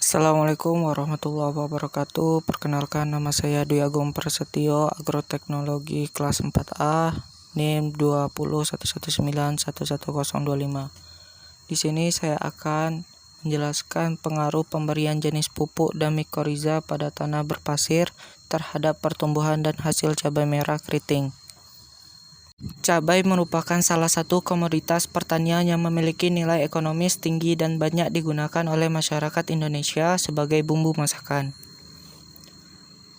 Assalamualaikum warahmatullahi wabarakatuh. Perkenalkan, nama saya Dwi Agung Prasetyo, Agroteknologi kelas 4A, NIM 20119111025. Di sini saya akan menjelaskan pengaruh pemberian jenis pupuk dan mikoriza pada tanah berpasir terhadap pertumbuhan dan hasil cabai merah keriting. Cabai merupakan salah satu komoditas pertanian yang memiliki nilai ekonomis tinggi dan banyak digunakan oleh masyarakat Indonesia sebagai bumbu masakan.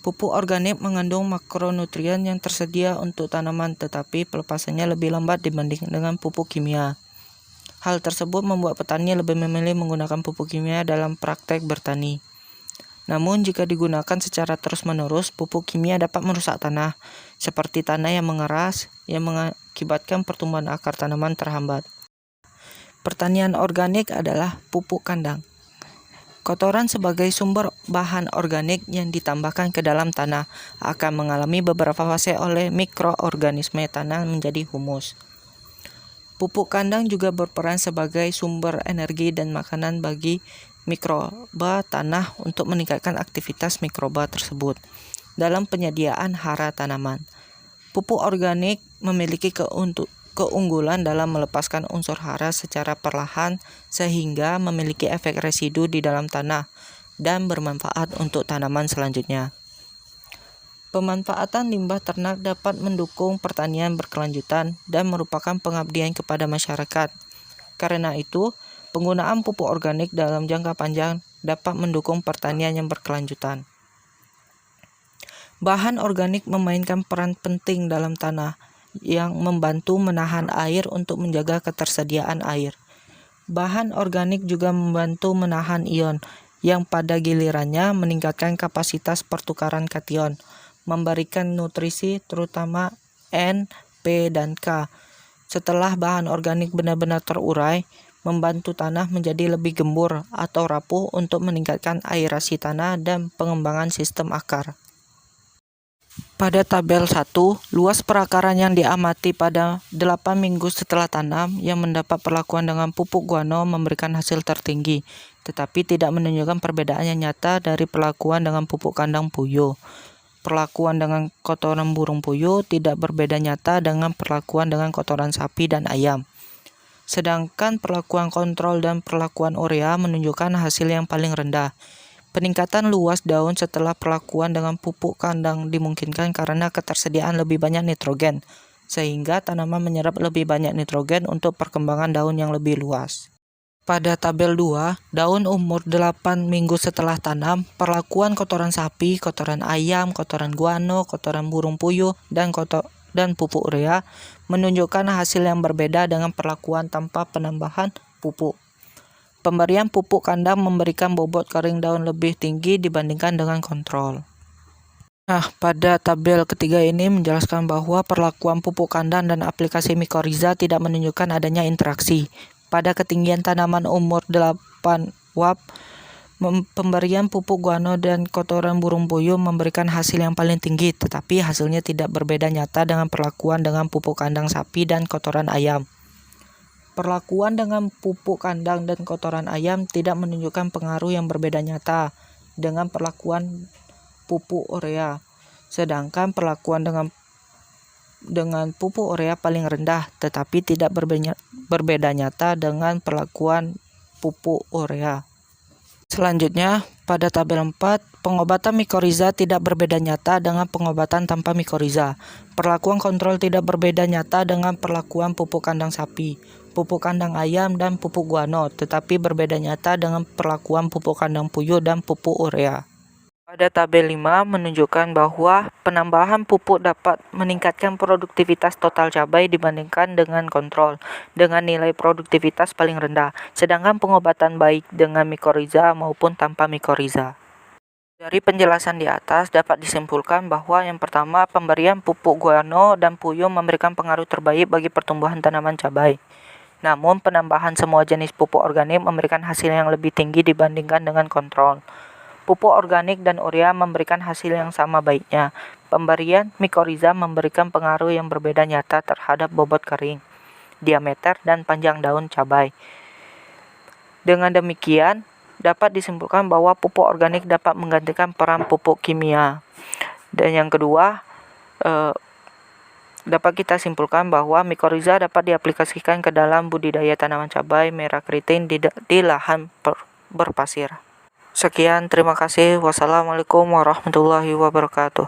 Pupuk organik mengandung makronutrien yang tersedia untuk tanaman, tetapi pelepasannya lebih lambat dibanding dengan pupuk kimia. Hal tersebut membuat petani lebih memilih menggunakan pupuk kimia dalam praktek bertani. Namun jika digunakan secara terus-menerus, pupuk kimia dapat merusak tanah, seperti tanah yang mengeras, yang mengakibatkan pertumbuhan akar tanaman terhambat. Pertanian organik adalah pupuk kandang. Kotoran sebagai sumber bahan organik yang ditambahkan ke dalam tanah akan mengalami beberapa fase oleh mikroorganisme tanah menjadi humus. Pupuk kandang juga berperan sebagai sumber energi dan makanan bagi mikroba tanah untuk meningkatkan aktivitas mikroba tersebut dalam penyediaan hara tanaman. Pupuk organik memiliki keunggulan dalam melepaskan unsur hara secara perlahan sehingga memiliki efek residu di dalam tanah dan bermanfaat untuk tanaman selanjutnya. Pemanfaatan limbah ternak dapat mendukung pertanian berkelanjutan dan merupakan pengabdian kepada masyarakat. Karena itu, penggunaan pupuk organik dalam jangka panjang dapat mendukung pertanian yang berkelanjutan. Bahan organik memainkan peran penting dalam tanah yang membantu menahan air untuk menjaga ketersediaan air. Bahan organik juga membantu menahan ion yang pada gilirannya meningkatkan kapasitas pertukaran kation, memberikan nutrisi terutama N, P, dan K. Setelah bahan organik benar-benar terurai, membantu tanah menjadi lebih gembur atau rapuh untuk meningkatkan aerasi tanah dan pengembangan sistem akar. Pada tabel 1, luas perakaran yang diamati pada 8 minggu setelah tanam yang mendapat perlakuan dengan pupuk guano memberikan hasil tertinggi, tetapi tidak menunjukkan perbedaan yang nyata dari perlakuan dengan pupuk kandang puyuh. Perlakuan dengan kotoran burung puyuh tidak berbeda nyata dengan perlakuan dengan kotoran sapi dan ayam. Sedangkan perlakuan kontrol dan perlakuan urea menunjukkan hasil yang paling rendah. Peningkatan luas daun setelah perlakuan dengan pupuk kandang dimungkinkan karena ketersediaan lebih banyak nitrogen, sehingga tanaman menyerap lebih banyak nitrogen untuk perkembangan daun yang lebih luas. Pada tabel 2, daun umur 8 minggu setelah tanam, perlakuan kotoran sapi, kotoran ayam, kotoran guano, kotoran burung puyuh, dan pupuk urea menunjukkan hasil yang berbeda dengan perlakuan tanpa penambahan pupuk. Pemberian pupuk kandang memberikan bobot kering daun lebih tinggi dibandingkan dengan kontrol. Pada tabel ketiga ini menjelaskan bahwa perlakuan pupuk kandang dan aplikasi mikoriza tidak menunjukkan adanya interaksi. Pada ketinggian tanaman umur 8 Wap, pemberian pupuk guano dan kotoran burung puyuh memberikan hasil yang paling tinggi, tetapi hasilnya tidak berbeda nyata dengan perlakuan dengan pupuk kandang sapi dan kotoran ayam. Perlakuan dengan pupuk kandang dan kotoran ayam tidak menunjukkan pengaruh yang berbeda nyata dengan perlakuan pupuk urea, sedangkan perlakuan dengan pupuk urea paling rendah, tetapi tidak berbeda nyata dengan perlakuan pupuk urea. Selanjutnya, pada tabel 4, pengobatan mikoriza tidak berbeda nyata dengan pengobatan tanpa mikoriza. Perlakuan kontrol tidak berbeda nyata dengan perlakuan pupuk kandang sapi, pupuk kandang ayam, dan pupuk guano, tetapi berbeda nyata dengan perlakuan pupuk kandang puyuh dan pupuk urea. Pada tabel 5 menunjukkan bahwa penambahan pupuk dapat meningkatkan produktivitas total cabai dibandingkan dengan kontrol dengan nilai produktivitas paling rendah, sedangkan pengobatan baik dengan mikoriza maupun tanpa mikoriza. Dari penjelasan di atas dapat disimpulkan bahwa yang pertama, pemberian pupuk guano dan puyuh memberikan pengaruh terbaik bagi pertumbuhan tanaman cabai. Namun penambahan semua jenis pupuk organik memberikan hasil yang lebih tinggi dibandingkan dengan kontrol. Pupuk organik dan urea memberikan hasil yang sama baiknya. Pemberian mikoriza memberikan pengaruh yang berbeda nyata terhadap bobot kering, diameter, dan panjang daun cabai. Dengan demikian, dapat disimpulkan bahwa pupuk organik dapat menggantikan peran pupuk kimia. Dan yang kedua, dapat kita simpulkan bahwa mikoriza dapat diaplikasikan ke dalam budidaya tanaman cabai merah keriting di lahan berpasir. Sekian, terima kasih. Wassalamualaikum warahmatullahi wabarakatuh.